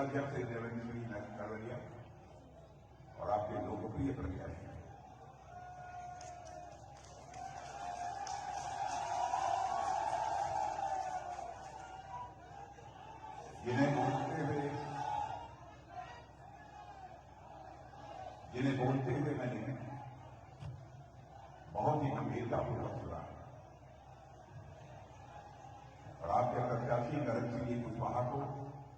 जिलाध्यक्ष देवेंद्र सिंह करवलिया और आपके लोकप्रिय प्रत्याशी जिन्हें बोलते हुए मैंने बहुत ही गंभीरतापूर्वक सुना और आपके प्रत्याशी नरेंद्र सिंह कुशवाहा को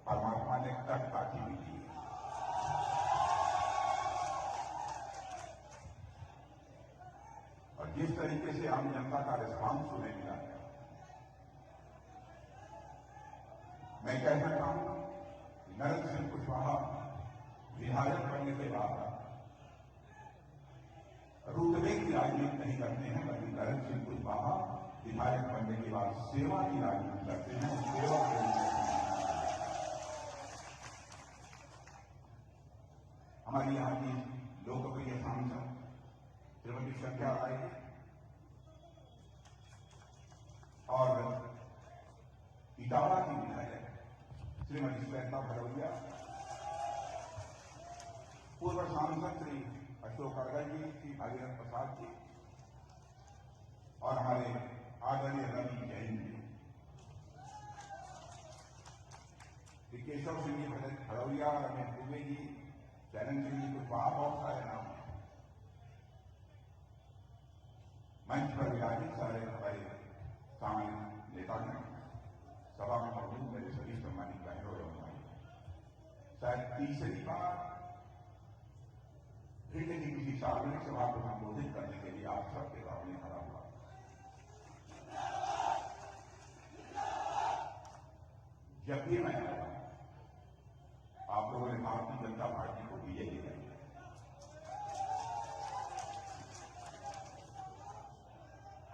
परमात्मा ने तक ताकि भी दी है। और जिस तरीके से आम जनता का रिस्पांस सुनने मिला है, मैं कह सकता हूं कि नरेंद्र सिंह कुशवाहा विधायक बनने के बाद रुतबे की राजनीति नहीं करते हैं, बल्कि नरेंद्र सिंह कुशवाहा विधायक बनने के बाद सेवा की राजनीति करते हैं। सेवा के हमारी यहां की लोकप्रिय सांसद श्रीमती शंकर राय और इटावा की विधायक श्रीमती श्वेता भदौरिया, पूर्व सांसद श्री अशोक अरगल जी, श्री भागीरथ प्रसाद जी और हमारे आदरणीय रवि जैन जी, श्री केशव सिंह जी भदौरिया, रमेश दुबे जी, चरण सिंह जी कुशवाहा, बहुत सारे नाम हैं। मंच पर विराजित सारे हमारे सामान्य नेतागण, सभा में मौजूद मेरे सभी सम्मानित बहनों एवं भाइयों, शायद तीसरी बार फिर किसी सार्वजनिक सभा को संबोधित करने के लिए आप सबके सामने खड़ा हुआ। जब भी मैं आया, आप लोगों ने भारतीय जनता पार्टी को विजय दिलाई है।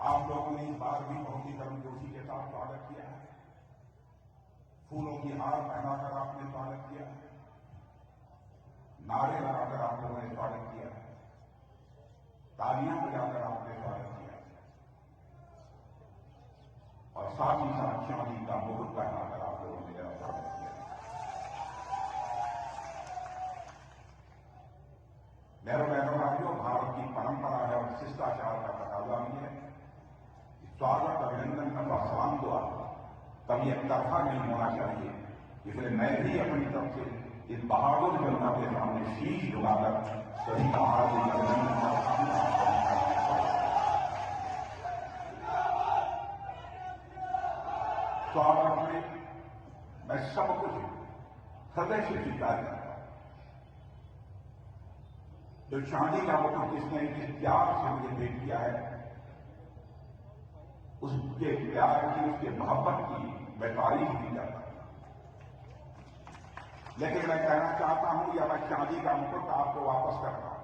आप लोगों ने इस बार भी बहुत ही गर्मजोशी के साथ स्वागत किया है। फूलों की हार पहनाकर आपने स्वागत किया है, नारे लगाकर आप लोगों ने स्वागत किया, तालियां बजाकर आपने स्वागत किया और साथ ही साथ चांदी का मुकुट पहनाकर आप लोगों ने मेरा स्वागत किया। मेरे बहनों भाइयों, भारत की परंपरा है और शिष्टाचार का तकाजा भी है। स्वागत अभिनंदन का सम्मान द्वारा कभी एक तरफा नहीं होना चाहिए। इसलिए मैं भी अपनी तरफ से इस बहादुर जनता के सामने शीश झुकाकर सभी का हार्दिक अभिनंदन करता हूं। स्वागत में मैं सब कुछ हृदय से स्वीकार करता हूं। जो चांदी का मुकुट जिसने जिस प्यार से मुझे भेंट किया है, उसके प्यार की, उसके मोहब्बत की मैं तारीफ नहीं करता। लेकिन मैं कहना चाहता हूं, या मैं चांदी का मुकुट आपको वापस करता हूं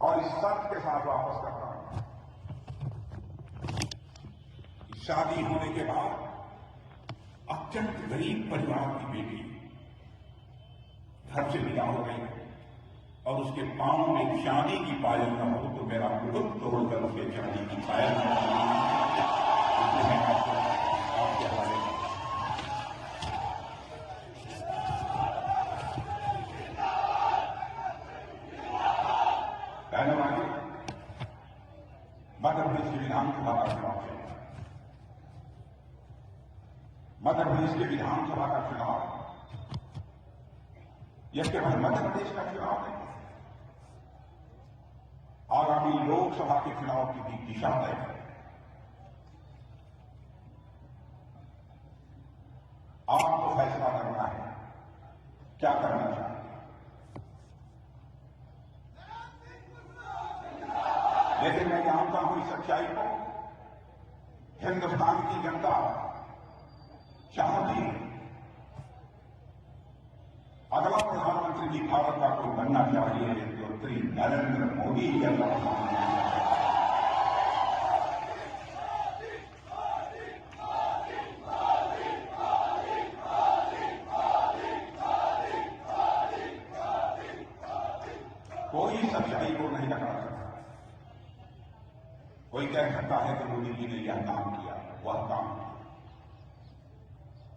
और इस शर्त के साथ वापस करता हूं, शादी होने के बाद अत्यंत गरीब परिवार की बेटी घर से विदा हो गई और उसके पांव में चांदी की पायल न हो तो मेरा मुकुट तोड़कर उसके चांदी की पायल न आपके हवाले मध्य प्रदेश के विधानसभा का चुनाव है। मध्य प्रदेश के विधानसभा का चुनाव यह केवल मध्य प्रदेश का चुनाव नहीं, आगामी लोकसभा के चुनाव की भी दिशा तय है। आपको फैसला करना है क्या करना चाहिए। लेकिन मैं जानता हूं इस सच्चाई को हिंदुस्तान की जनता चाहती है। अगला प्रधानमंत्री भी भारत का कोई बनना चाहिए जो श्री नरेंद्र मोदी जी अगला प्रधानमंत्री। कोई सच्चाई को नहीं लगा सकता। कोई कह सकता है कि मोदी जी ने यह काम किया, वह काम किया।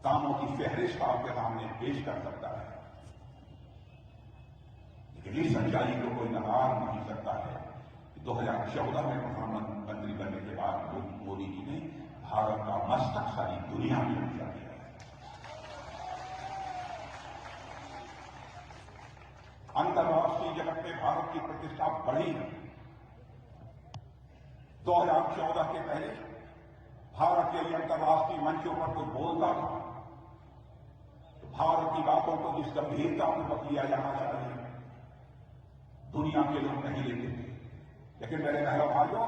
कामों की फहरिस्त आपके सामने पेश कर सकता है, लेकिन इस सच्चाई को कोई नकार नहीं सकता है कि 2014 में प्रधानमंत्री बनने के बाद मोदी जी ने भारत का मस्तक सारी दुनिया में ऊंचा किया है। अंतर्राष्ट्रीय जगत में भारत की प्रतिष्ठा बढ़ी है। 2014 के पहले भारत के लिए अंतर्राष्ट्रीय मंचों पर कोई बोलता था तो भारत की बातों को जिस गंभीरतापूर्वक लिया जाना चाहिए दुनिया के लोग नहीं लेते थे। लेकिन मेरे बहनों भाइयों,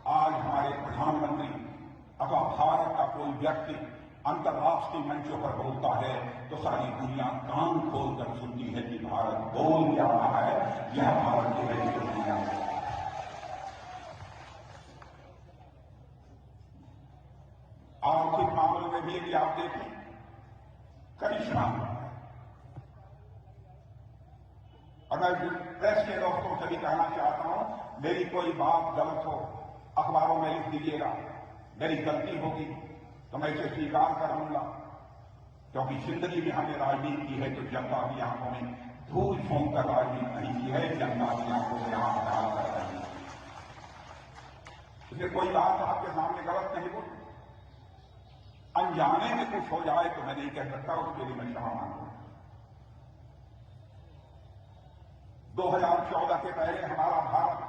आज हमारे प्रधानमंत्री अथवा भारत का कोई व्यक्ति अंतर्राष्ट्रीय मंचों पर बोलता है तो सारी दुनिया कान खोलकर सुनती है कि भारत बोल क्या रहा है। यह भारत की वैसी दुनिया है। आर्थिक मामलों में भी यदि आप देखें करिश्मा, और मैं प्रेस के दोस्तों से भी कहना चाहता हूं, मेरी कोई बात गलत हो अखबारों में लिख दीजिएगा, मेरी गलती होगी तो मैं इसे स्वीकार कर लूंगा, क्योंकि जिंदगी में हमने राजनीति की है तो जनता की आंखों में धूल झोंक कर राजनीति नहीं की है, जनता की आंखों में आंख डाल कर रही है। इसलिए कोई बात आपके सामने गलत नहीं बोली, अनजाने में कुछ हो जाए तो मैं नहीं कह सकता, उसके लिए मैं क्षमा मांगूंगा। 2014 के पहले हमारा भारत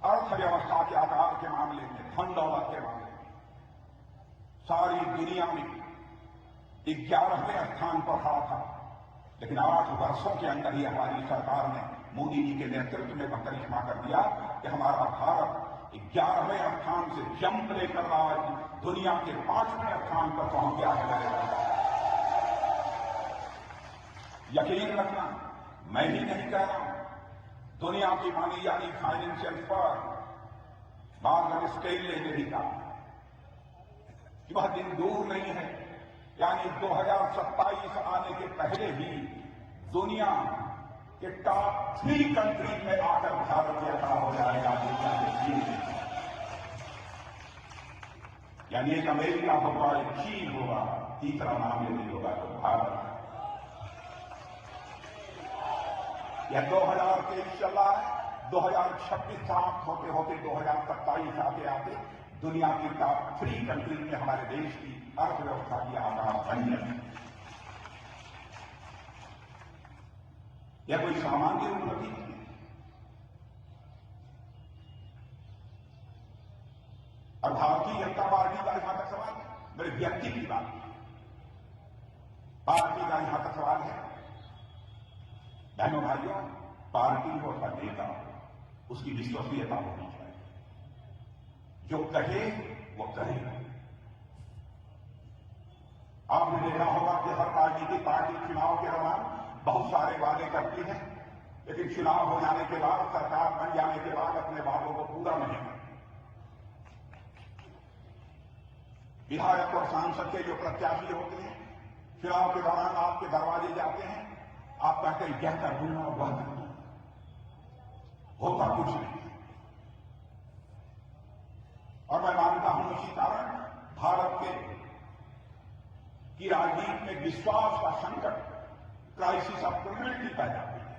अर्थव्यवस्था के आकार के मामले में, धन दौलत के मामले में सारी दुनिया में 11वें स्थान पर खड़ा था। लेकिन 8 वर्षों के अंदर ही हमारी सरकार ने मोदी जी के नेतृत्व में करिश्मा कर दिया कि हमारा भारत 11वें स्थान से जंप लेकर आज दुनिया के 5वें स्थान पर पहुंच गया है। यकीन रखना, मैं ही नहीं कह रहा हूं, दुनिया की मानी जानी फाइनेंशियल फर्म मॉर्गन स्टैनली ने भी कहा कि वह दिन दूर नहीं है, यानी 2027 आने के पहले ही दुनिया के टॉप 3 कंट्रीज में आकर भारत खड़ा हो जाएगा। यानी एक अमेरिका होगा, एक चीन होगा, तीसरा नाम यदि होगा तो भारत। यह 2023 चल रहा है, 2026 समाप्त होते होते 2027 आते आते दुनिया की टॉप 3 कंट्रीज में हमारे देश की अर्थव्यवस्था की आकार बन जाए। यह कोई सामान्य उन्नति नहीं है। और भारतीय जनता पार्टी का यहां तक सवाल है, मेरे व्यक्ति की बात पार्टी का यहां तक सवाल है। बहनों भाइयों, पार्टी हो या नेता हो, उसकी विश्वसनीयता होनी चाहिए। जो कहे वो करे। आपने देखा होगा कि हर राजनीतिक पार्टी चुनाव के दौरान बहुत सारे वादे करती है, लेकिन चुनाव हो जाने के बाद, सरकार बन जाने के बाद अपने वादों को पूरा नहीं करती। विधायक और सांसद के जो प्रत्याशी होते हैं, चुनाव के दौरान आपके दरवाजे जाते हैं, आप कहते हैं क्या कर दूंगा और वह कर दूंगा, होता कुछ नहीं। और मैं मानता हूं इसी कारण भारत की राजनीति में विश्वास का संकट, क्राइसिस ऑफ क्रेडिबिलिटी पैदा हुई है।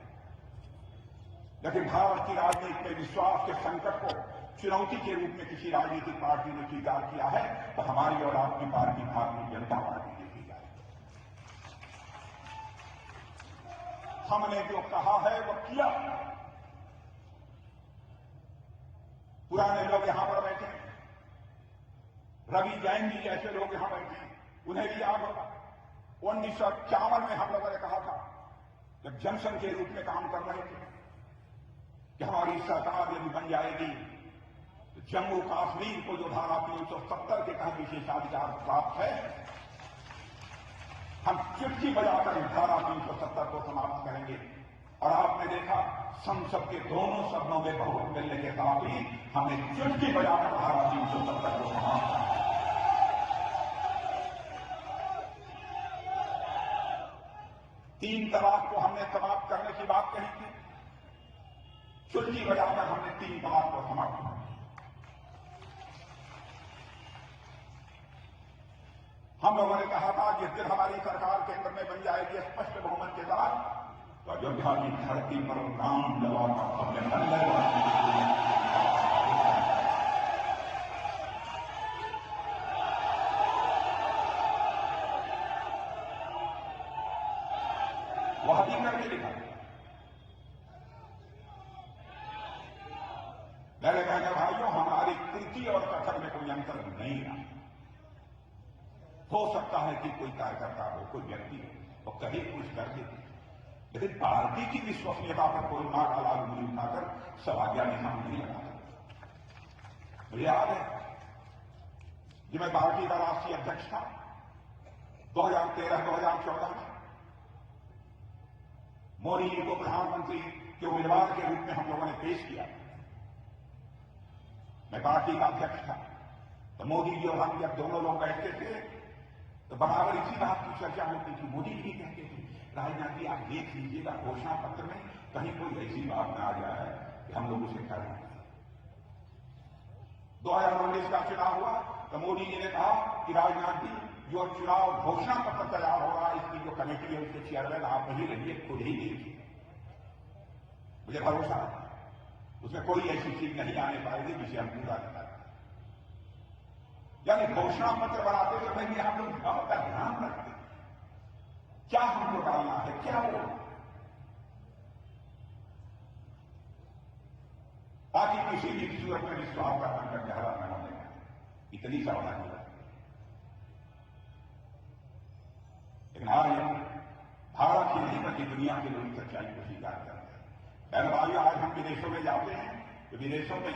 लेकिन भारत की राजनीति में विश्वास के संकट को चुनौती के रूप में किसी राजनीतिक पार्टी ने स्वीकार किया है तो हमारी और आपकी पार्टी भारतीय जनता पार्टी ने स्वीकार किया। हमने जो कहा है वो किया। पुराने लोग यहां पर बैठे हैं, रवि जैन जी जैसे लोग यहां बैठे हैं, उन्हें भी याद होगा 1951 में हम लोगों ने कहा था, जब जनसंघ के रूप में काम कर रहे थे, कि हमारी सरकार यदि बन जाएगी तो जम्मू कश्मीर को जो धारा 370 के तहत विशेषाधिकार प्राप्त है, हम चुटकी बजाकर धारा 370 को समाप्त करेंगे। और आपने देखा संसद के दोनों सदनों में बहुमत मिलने के साथ ही हमने चुटकी बजाकर धारा 370 को समाप्त किया। 3 तलाक को हमने समाप्त करने की बात कही थी, चुटकी बजाकर हमने 3 तलाक को समाप्त किया। हम लोगों ने कहा था जिस दिन हमारी सरकार केंद्र में बन जाएगी स्पष्ट बहुमत के साथ, तो अयोध्या की धरती पर राम लला का भव्य मंदिर वह भी करके दिखा। मेरे बहन भाइयों, हमारी कृति और कथन में कोई अंतर नहीं रहा। हो सकता है कि कोई कार्यकर्ता हो, कोई व्यक्ति हो, वो कभी कुछ कर दे, लेकिन पार्टी की विश्वसनीयता पर कोई नाक अलाल उंगली उठाकर सवालिया निशान नहीं लगाता। मुझे याद है जब मैं पार्टी का राष्ट्रीय अध्यक्ष था 2013-2014 में, मोदी जी को प्रधानमंत्री के उम्मीदवार के रूप में हम लोगों ने पेश किया। मैं पार्टी का अध्यक्ष था, तो मोदी जी और हम जब दोनों लोग बैठते थे तो बराबर इसी बात की चर्चा होती थी। मोदी जी कहते थे, राजनाथ जी आप देख लीजिएगा घोषणा पत्र में कहीं कोई ऐसी बात ना आ जाए कि हम लोग उसे कर लें। 2019 का चुनाव हुआ तो मोदी जी ने कहा कि राजनाथ जी जो चुनाव घोषणा पत्र तैयार हो रहा है, इसकी जो कमेटी है उसके चेयरमैन आप नहीं रहिए, खुद ही देखिए। मुझे भरोसा है उसमें कोई ऐसी चीज नहीं आने पाएगी जिसे हम पूरा नहीं कर। यानी घोषणा पत्र बनाते समय भी हम लोग बात का ध्यान रखते हैं, क्या हमको डालना है, क्या वो, ताकि किसी भी सूरत में विश्वास का संकट गहरा न होने का इतनी सावधानी रखती है। लेकिन आज भारत ही नहीं बल्कि दुनिया के लोग सच्चाई को स्वीकार करते हैं। बहन भाइयों, आज हम विदेशों में जाते हैं तो विदेशों में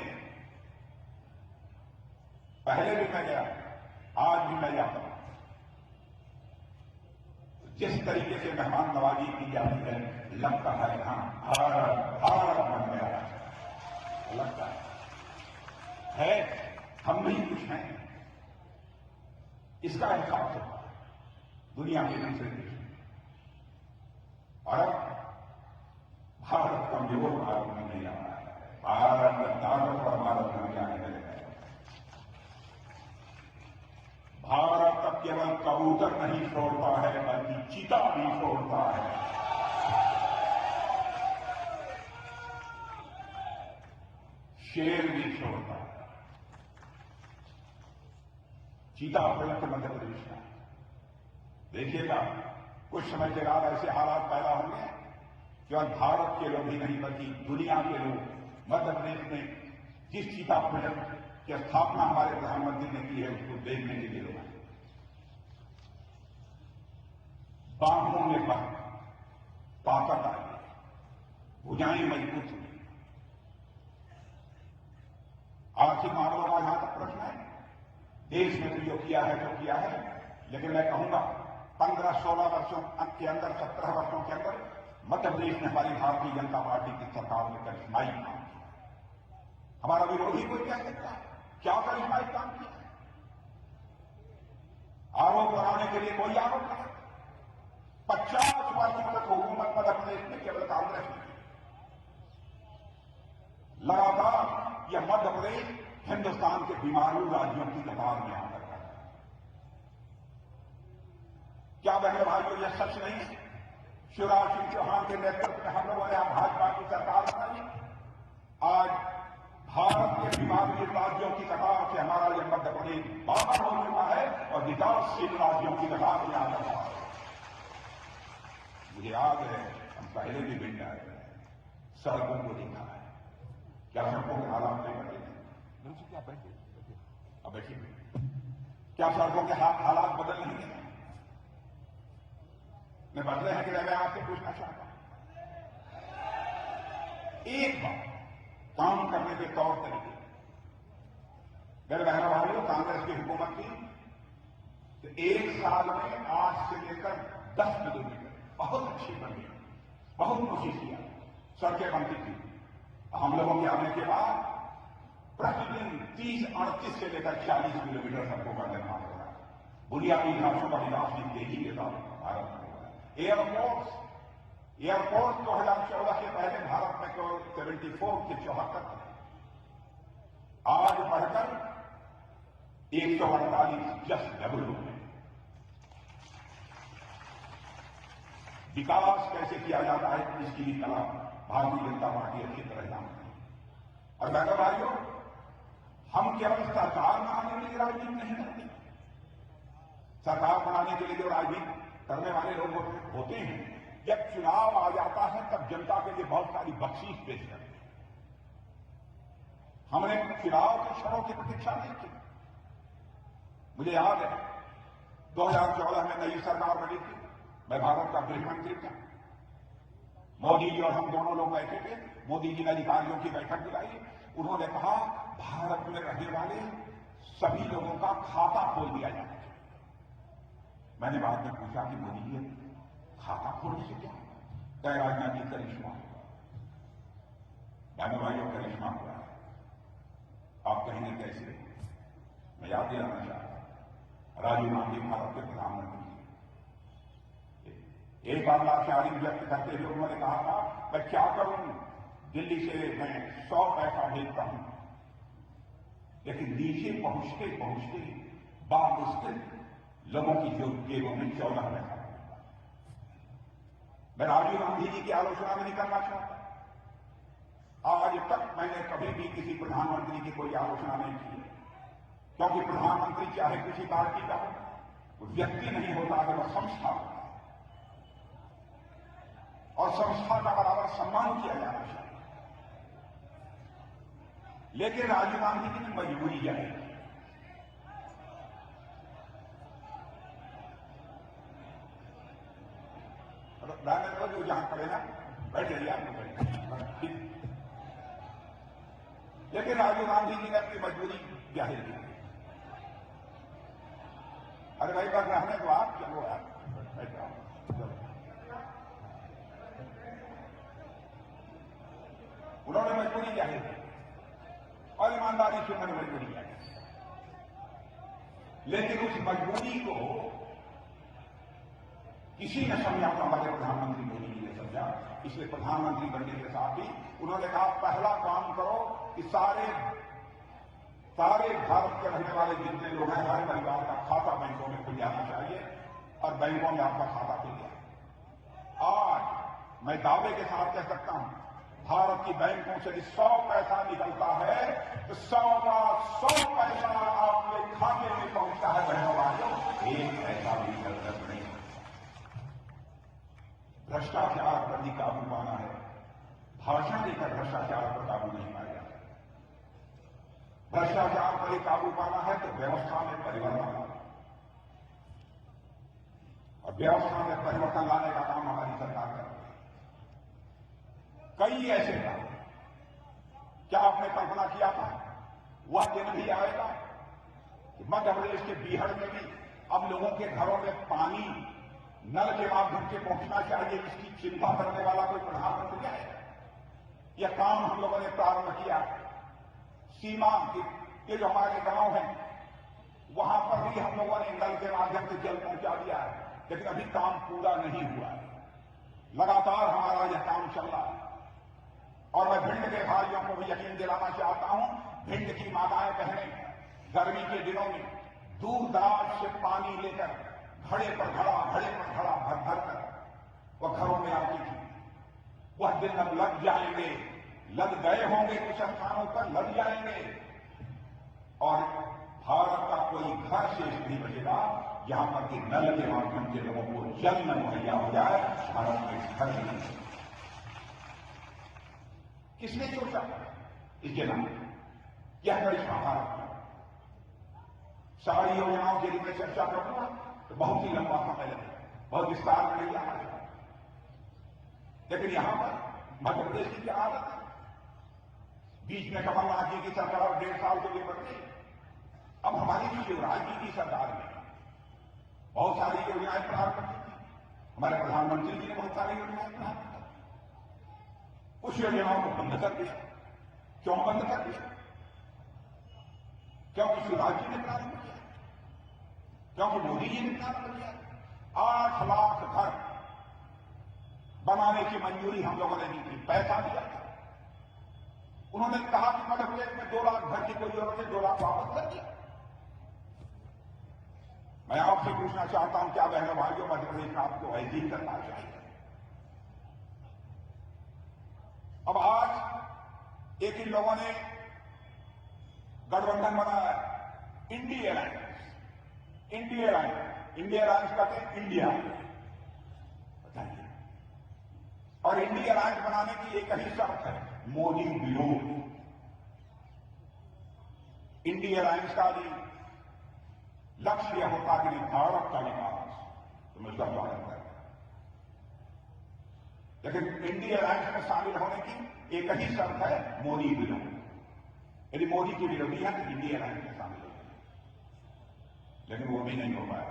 पहले भी मैं गया, आज भी मैं जाता हूं, जिस तरीके से मेहमान नवाजी की जाती है, लगता है यहां भारत बन गया लगता है हम नहीं कुछ हैं। इसका एहसास होता है दुनिया के दूसरे देश में। और भारत कमजोर भारत में नहीं आ रहा है, भारत ताकत और भारत में जाने लगे। भारत अब केवल कबूतर नहीं छोड़ता है बल्कि चीता भी छोड़ता है। शेर भी छोड़ता है। चीता प्रयत्न मध्य प्रदेश का देखिएगा, कुछ समय के बाद ऐसे हालात पैदा होंगे केवल भारत के लोग ही नहीं बल्कि दुनिया के लोग मध्य प्रदेश में जिस चीता प्रोजेक्ट की स्थापना हमारे प्रधानमंत्री ने की है उसको देखने के लिए लोग बाहों में ताकत आई, भुजाएं मजबूत हुई। आर्थिक मामलों का जहां तक प्रश्न है, देश में तो जो किया है जो किया है, लेकिन मैं कहूंगा 15-16 वर्षों के अंदर, 17 वर्षों के अंदर मध्य प्रदेश में हमारी भारतीय जनता पार्टी की सरकार ने करिश्माई काम किया। हमारा विरोधी कोई कह सकता है क्या करिश्माई काम किया? आरोप लगाने के लिए कोई आरोप नहीं। 50 वर्षों तक हुकूमत मध्य प्रदेश में केवल कांग्रेस ने की। लगातार यह मध्य प्रदेश हिंदुस्तान के बीमारू राज्यों की कतार में आकर है। क्या बहन भाइयों यह सच नहीं है? शिवराज सिंह चौहान के नेतृत्व में हम लोगों ने भाजपा की सरकार बनाई। आज भारत के बीमारू राज्यों की कतार से हमारा यह मध्य प्रदेश बाहर हो चुका है और विकासशील राज्यों की कतार में आकर रहा है। मुझे याद है हम पहले भी मिल आए, सड़कों को देखा है, क्या सड़कों के हालात नहीं बदले हैं? क्या बैठे अब बैठिए, क्या सड़कों के हालात बदल नहीं है? मैं बदले हैं कि मैं आपसे पूछना चाहता हूं, एक बार काम करने के तौर तरीके। मेरे बहनों भाइयों, कांग्रेस की हुकूमत थी तो एक साल में 8 से लेकर 10 किलोमीटर बहुत अच्छी बनी, बहुत कोशिश किया, सड़कें बनती थी। हम लोगों के आने के बाद प्रतिदिन 30-38 से लेकर 40 किलोमीटर सड़कों का निर्माण हो रहा है। बुनियादी ढांचों का विकास भी तेजी के साथ भारत में हो रहा है। एयरपोर्ट 2014 के पहले भारत में केवल 74 से 74 थे, आज बढ़कर 148 जस्ट डबल हो गए। विकास कैसे किया जाता है इसकी भी कला भारतीय जनता पार्टी अच्छी तरह जानती है। और बहनों भाइयों, हम केवल सरकार बनाने के लिए राजनीति नहीं करते। सरकार बनाने के लिए जो राजनीति करने वाले लोग होते हैं, जब चुनाव आ जाता है तब जनता के लिए बहुत सारी बख्शीश पेश करते हैं। हमने चुनाव के क्षणों की प्रतीक्षा नहीं की। मुझे याद है 2014 में नई सरकार बनी थी, मैं भारत का गृह मंत्री था। मोदी जी और हम दोनों लोग बैठे थे। मोदी जी ने अधिकारियों की बैठक बुलाई। उन्होंने कहा भारत में रहने वाले सभी लोगों का खाता खोल दिया जाना चाहिए। मैंने बाद में पूछा कि मोदी जी खाता खोलने से क्या तय राजनीतिक करिश्मा हुआ। बहनों भाइयों, करिश्मा हुआ है। आप कहेंगे कैसे? मैं याद दिलाना चाहता हूं, राजीव गांधी भारत के प्रधानमंत्री। एक बार लाचारी व्यक्त करते हुए उन्होंने कहा था, मैं क्या करूं, दिल्ली से मैं 100 पैसा भेजता हूं, लेकिन नीचे पहुंचते पहुंचते बामुश्किल लोगों की जेबों में 14 पैसा। मैं राजीव गांधी जी की आलोचना नहीं करना चाहता। आज तक मैंने कभी भी किसी प्रधानमंत्री की कोई आलोचना नहीं की है, क्योंकि प्रधानमंत्री चाहे किसी पार्टी का हो, वो व्यक्ति नहीं होता है, वह संस्था होता है और संस्था का बराबर सम्मान किया जाना चाहिए। लेकिन राजीव गांधी की मजबूरी क्या है? राजनीति जो जहां खड़े ना बैठ जाइए, आप लेकिन राजीव गांधी जी ने अपनी मजबूरी जाहिर की। अरे भाई बस रहने दो, आप चलो यार, बैठ जाओ। उन्होंने मजबूरी जाहिर की और ईमानदारी से उन्होंने मजबूरी जाहिर की। लेकिन उस मजबूरी को किसी ने समझा, तो हमारे प्रधानमंत्री मोदी जी ने समझा। इसलिए प्रधानमंत्री बनने के साथ ही उन्होंने कहा, पहला काम करो कि सारे भारत के रहने वाले जितने लोग हैं, हर परिवार का खाता बैंकों में खुल जाना चाहिए और बैंकों में आपका खाता खुल जाए। आज मैं दावे के साथ कह सकता हूं, भारत की बैंकों से 100 पैसा निकलता है तो 100 का 100 पैसा आपके खाते में पहुंचता है। बहनों भाइयों, एक पैसा भी गलत नहीं। भ्रष्टाचार पर भी काबू पाना है, भाषण देकर भ्रष्टाचार पर काबू नहीं पाया जाता। भ्रष्टाचार पर ही काबू पाना है तो व्यवस्था में परिवर्तन लाना, और व्यवस्था में परिवर्तन लाने का काम हमारी सरकार कर रही है। कई ऐसे काम, क्या आपने कल्पना किया था वह दिन भी आएगा कि मध्य प्रदेश के बीहड़ में भी अब लोगों के घरों में पानी नल के माध्यम से पहुंचना चाहिए, इसकी चिंता करने वाला कोई प्रधानमंत्री है? यह काम हम लोगों ने प्रारंभ किया। सीमा के जो हमारे गांव हैं, वहां पर भी हम लोगों ने नल के माध्यम से जल पहुंचा दिया है, लेकिन अभी काम पूरा नहीं हुआ है। लगातार हमारा यह काम चल रहा है और मैं भिंड के भाइयों को भी यकीन दिलाना चाहता हूं, भिंड की माताएं बहनें गर्मी के दिनों में दूर दराज से पानी लेकर घड़े पर घड़ा भर भर कर वह घरों में आती थी। वह दिन अब लग जाएंगे, लग गए होंगे, कुछ स्थानों पर लग जाएंगे और भारत का कोई घर शेष नहीं बचेगा जहां पर कि नल के माध्यम से लोगों को जल न मुहैया हो जाए। भारत में घर नहीं। किसने सोचा इसके नाम? यह करिश्मा भारत का। सारी योजनाओं के लिए मैं चर्चा करूंगा तो बहुत ही लंबा समय लगेगा, बहुत विस्तार में नहीं जाना चाहिए। लेकिन यहां पर मध्य प्रदेश की क्या हालत है? बीच में कमलनाथ जी की सरकार 1.5 साल के लिए बढ़ गई। अब हमारी शिवराज जी की सरकार में बहुत सारी योजनाएं प्रारंभ कर दी थी। हमारे प्रधानमंत्री जी ने बहुत सारी योजनाएं प्रारंभ कर दी। कुछ योजनाओं को बंद कर दिया। क्यों बंद कर दिया? क्योंकि शिवराज जी ने प्रारंभ किया, क्योंकि मोदी जी ने प्रारंभ किया। 8 लाख घर बनाने की मंजूरी हम लोगों ने दी थी, पैसा दिया था। उन्होंने कहा कि मध्य प्रदेश में 2 लाख घर की कोई जरूरत है, 2 लाख वापस कर दिया। मैं आपसे पूछना चाहता हूं, क्या बहनों भाइयों मध्य प्रदेश में आपको ऐसे ही करना चाहिए? एक इन लोगों ने गठबंधन बनाया इंडिया अलायंस। इंडिया अलायंस कहते हैं इंडिया, बताइए। और इंडिया अलायंस बनाने की एक ही शर्त है, मोदी विरोध। इंडिया अलायंस का भी लक्ष्य यह होता कि भारत का विकास, तो मैं उसका स्वागत करता। लेकिन इंडिया अलायंस में शामिल होने की एक ही शर्त है, मोदी विरोध। यदि मोदी की विरोधी है तो इंडिया अलायंस में शामिल हो जाए, लेकिन वो भी नहीं हो पाया।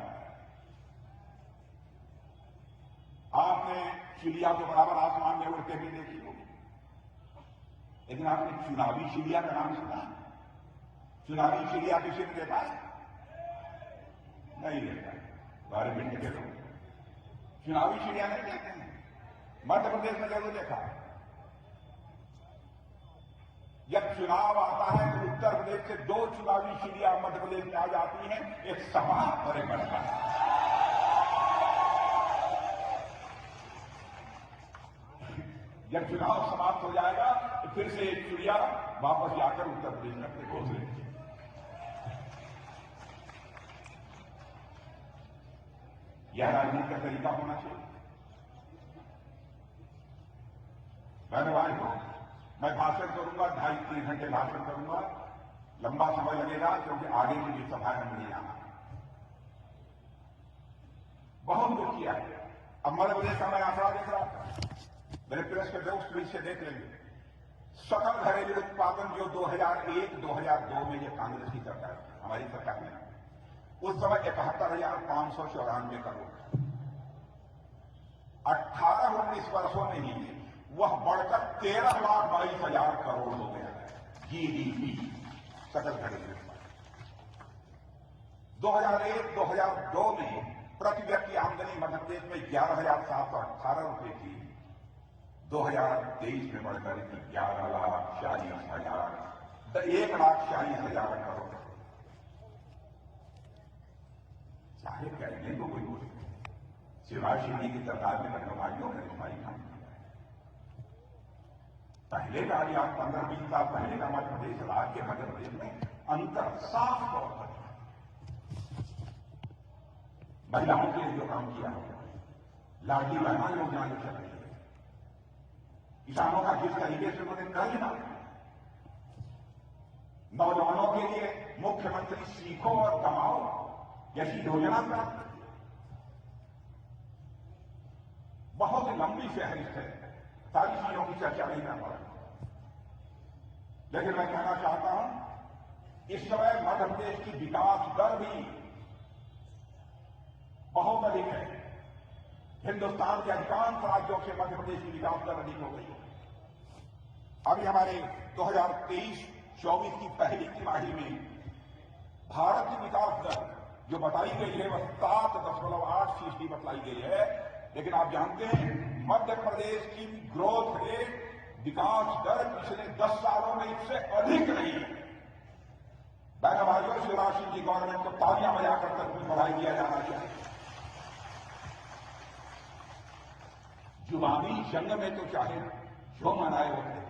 आपने चिड़िया तो बराबर आसमान में उड़ते हुए देखी होगी, लेकिन आपने चुनावी चिड़िया का नाम सुना? चुनावी चिड़िया किसी ने देखा? नहीं देखा। बारे मिनट के लोग चुनावी चिड़िया नहीं देखते हैं। मध्य प्रदेश में जरूर देखा। जब चुनाव आता है तो उत्तर प्रदेश से 2 चुनावी चिड़िया मध्य प्रदेश में आ जाती हैं, एक सपा और एक बसपा। जब चुनाव समाप्त हो जाएगा तो फिर से एक चिड़िया वापस जाकर उत्तर प्रदेश में अपने घोंसले लेगी। यह राजनीति का तरीका होना चाहिए। मैं भाषण करूंगा, 2.5-3 घंटे भाषण करूंगा, लंबा समय लगेगा क्योंकि आगे की भी सभा में नहीं आना। बहुत दुख किया है। अब मध्य प्रदेश का मैं आंकड़ा देख रहा था, मेरे प्रेस के दोस्त भी इसे देख लेंगे। सकल घरेलू उत्पादन जो 2001-2002 में ये कांग्रेस की सरकार थी, हमारी सरकार में, उस समय 71,594 करोड़। 18-19 वर्षों में ही वह बढ़कर 13,22,000 करोड़ हो गया है। जीडीपी, सकल घरेलू उत्पादन। 2001-2002 में प्रति व्यक्ति आमदनी मध्य प्रदेश में 11,718 रुपए थी। 2023 में बढ़कर 11,40,000, 1,40,000 करोड़। चाहे कहने को कोई बोले, शिवराज सिंह जी की सरकार में बहनों ने भाई काम किया। पहले का या 15-20 साल पहले का मध्य प्रदेश राज्य के मध्य प्रदेश में अंतर साफ तौर पर महिलाओं के लिए जो काम किया है, लाडली बहना योजना जो चल रही है, किसानों का जिस तरीके से उन्होंने कर्ज डाला, नौजवानों के लिए मुख्यमंत्री सीखो और कमाओ जैसी योजना प्राप्त की। बहुत लंबी फहरिस्त है, सारी चीजों की चर्चा नहीं कर पा रहा, लेकिन मैं कहना चाहता हूं इस समय मध्य प्रदेश की विकास दर भी बहुत अधिक है। हिंदुस्तान के अधिकांश राज्यों से मध्य प्रदेश की विकास दर अधिक हो गई है। अभी हमारे 2023-24 की पहली तिमाही में भारत की विकास दर जो बताई गई है वह 7.8% बतलाई गई है, लेकिन आप जानते हैं मध्य प्रदेश की ग्रोथ रेट, विकास दर पिछले 10 सालों में इससे अधिक रही है। बहनों भाइयों, शिवराज सिंह जी गवर्नमेंट को तालियां बजाकर तक भी बढ़ाई दिया जाना चाहिए। जुबानी जंग में तो चाहे जो मनाए होते हैं,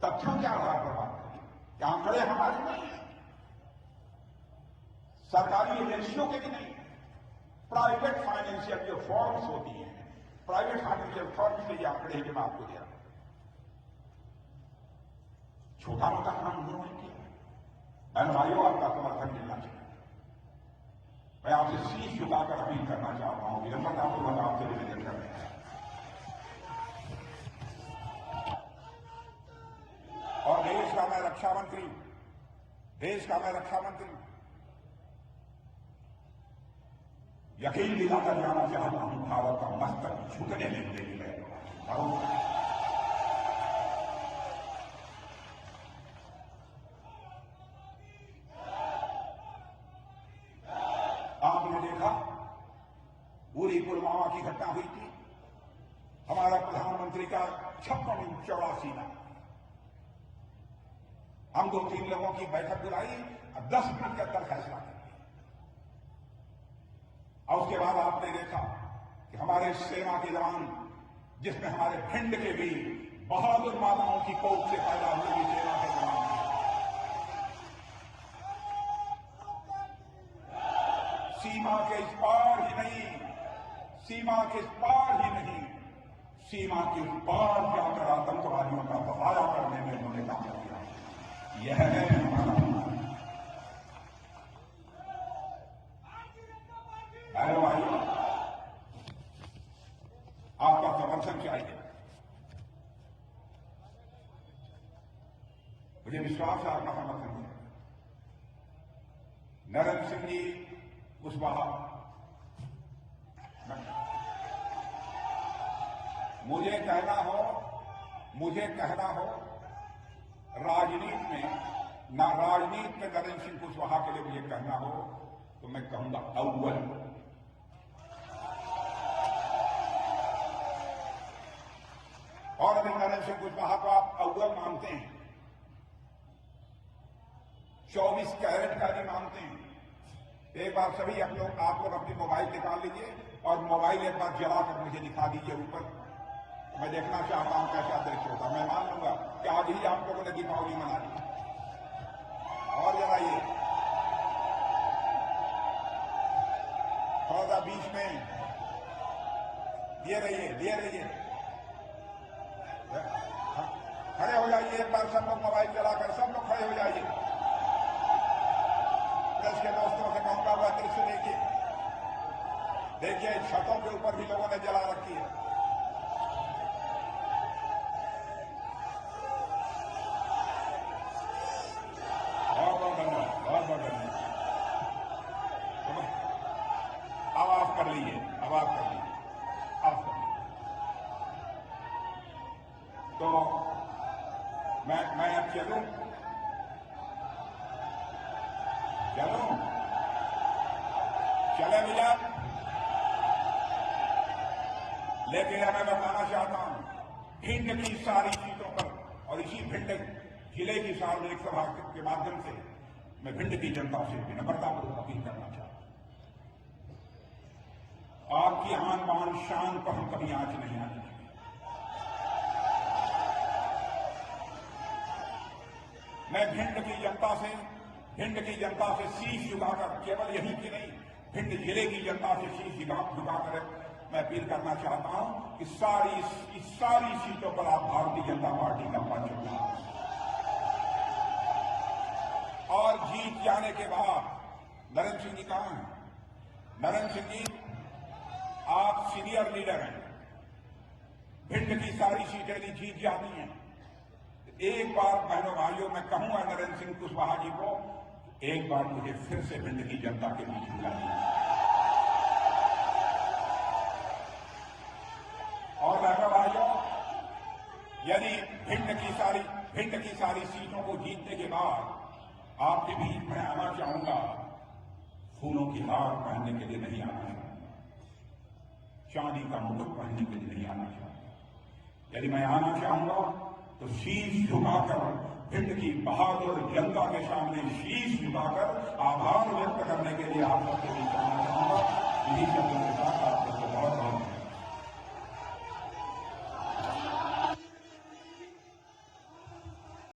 तथ्यों के आधार पर बात करिए। आंकड़े हमारे नहीं है, सरकारी एजेंसियों के भी नहीं है, प्राइवेट फाइनेंशियल जो फॉर्म्स होती हैं, प्राइवेट फाइनेंशियल फॉर्म्स के ये आंकड़े हैं जो मैं आपको दे रहा हूं। छोटा मोटा काम नहीं किया। बहन भाइयों, आपका समर्थन मिलना चाहिए। मैं आपसे शीश झुकाकर अपील करना चाहता हूं, विनम्रतापूर्वक आपसे निवेदन कर रहे हैं। और देश का मैं रक्षा मंत्री यकीन दिलाकर जाना चाहता हूं, भारत का मस्तक झुकने नहीं देगी है। आपने देखा पूरी पुलवामा की घटना हुई थी, हमारा प्रधानमंत्री का 56 इंच चौड़ा सीना, हम 2-3 लोगों की बैठक बुलाई, 10 मिनट के अंदर फैसला कर दिया। और उसके बाद आपने देखा कि हमारे सेना के जवान, जिसमें हमारे भिंड के भी बहादुर माताओं की कोख से पैदा हुई सेना के जवान सीमा के इस पार ही नहीं, सीमा के इस पार ही नहीं, सीमा के उस पार जाकर आतंकवादियों का सफाया करने में उन्होंने काम किया। यह है हमारा भाइयों, आपका समर्थन चाहिए। मुझे विश्वास है आपका समर्थन है। नरेंद्र सिंह जी कुशवाहा, मुझे कहना हो राजनीति में, ना राजनीति में नरेंद्र सिंह कुशवाहा के लिए मुझे कहना हो तो मैं कहूंगा अव्वल। और अभी नरेंद्र सिंह कुशवाहा को आप अव्वल मानते हैं, 24 कैरेट का भी मानते हैं, एक बार सभी आप लोग अपनी मोबाइल निकाल लीजिए और मोबाइल एक बार जलाकर मुझे दिखा दीजिए ऊपर। मैं देखना चाहता हूं कैसा दृश्य होता। मैं मान लूंगा कि आज ही आप लोगों ने दीपावली मना ली। और जरा ये थोड़ा बीच में दिए रहिए, खड़े हो जाइए एक बार सब लोग, मोबाइल चलाकर सब लोग खड़े हो जाइए। प्रेस के दोस्तों से कहूंगा हुआ दृश्य देखिए छतों के ऊपर भी लोगों ने जला रखी है। बहुत धन्यवाद। अब आप कर लीजिए। तो मैं अब चलूं? चले भैया, लेकिन मैं बताना चाहता हूं भिंड की सारी सीटों पर और इसी भिंड जिले की सार्वजनिक सभा के माध्यम से मैं भिंड की जनता से विनम्रतापूर्वक अपील करना चाहता हूं। आपकी आन बान शान पर हम कभी आंच नहीं आने देंगे। मैं भिंड की जनता से शीश झुकाकर, केवल यही की नहीं, भिंड जिले की जनता से शीश झुकाकर मैं अपील करना चाहता हूं कि इस सारी सीटों पर आप भारतीय जनता पार्टी का पक्ष चुनाव और जीत जाने के बाद नरेंद्र सिंह जी कहां हैं? नरेंद्र सिंह जी आप सीनियर लीडर हैं, भिंड की सारी सीटें यदि जीत जाती हैं, एक बार बहनों भाइयों मैं कहूंगा नरेंद्र सिंह कुशवाहा जी को, एक बार मुझे फिर से भिंड की जनता के बीच बुलाइए। और बहनों भाइयों, यदि भिंड की सारी सीटों को जीतने के बाद आपके बीच मैं आना चाहूंगा, फूलों की हार पहनने के लिए नहीं आना चाहूंगा, चांदी का मुकुट पहनने के लिए नहीं आना चाहूंगा। यदि मैं आना चाहूंगा तो शीश झुकाकर, भिंड की बहादुर जनता के सामने शीश झुकाकर आभार व्यक्त करने के लिए आप सबके